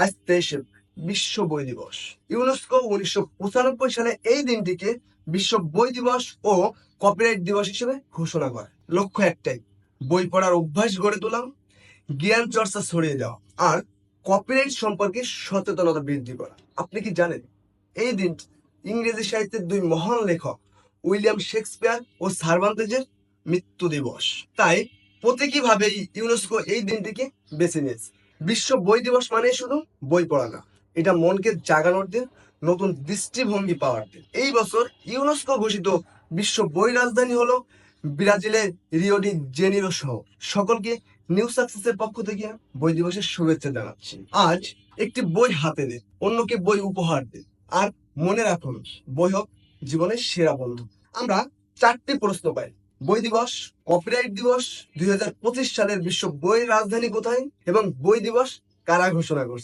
আজ 23 বিশ্ব বই দিবস। ইউনেস্কো 1995 সালে এই দিনটিকে বিশ্ব বই দিবস ও কপিরাইট দিবস হিসেবে ঘোষণা করে। লক্ষ্য একটাই, বই পড়ার অভ্যাস গড়ে তোলা, জ্ঞান চর্চা ছড়িয়ে যাওয়া আর কপিরাইট সম্পর্কে সচেতনতা বৃদ্ধি করা। আপনি কি জানেন এই দিন ইংরেজি সাহিত্যের দুই মহান লেখক উইলিয়াম শেক্সপিয়ার ও সার্ভান্তেজের মৃত্যু দিবস। তাই প্রতীকীভাবেই ইউনেস্কো এই দিনটিকে বেছে নিয়েছে। বিশ্ব বই দিবস মানে শুধু বই পড়া না, এটা মনকে জাগানোর দিন, নতুন দৃষ্টিভঙ্গি পাওয়ার দিন। এই বছর ইউনেস্কো ঘোষিত বিশ্ব বই রাজধানী হলো ব্রাজিলের রিও ডি জেনিরো শহর। সকলকে নিউ সাকসেসের পক্ষ থেকে বই দিবসের শুভেচ্ছা জানাচ্ছি। আজ একটি বই হাতে দিন, অন্যকে বই উপহার দিন, আর মনে রাখুন বই হোক জীবনের সেরা বন্ধু। আমরা 4টি প্রশ্ন পাই: বই দিবস, কপিরাইট দিবস, 2025 সালের বিশ্ব বই রাজধানী কোথায় এবং বই দিবস কারা ঘোষণা করছে।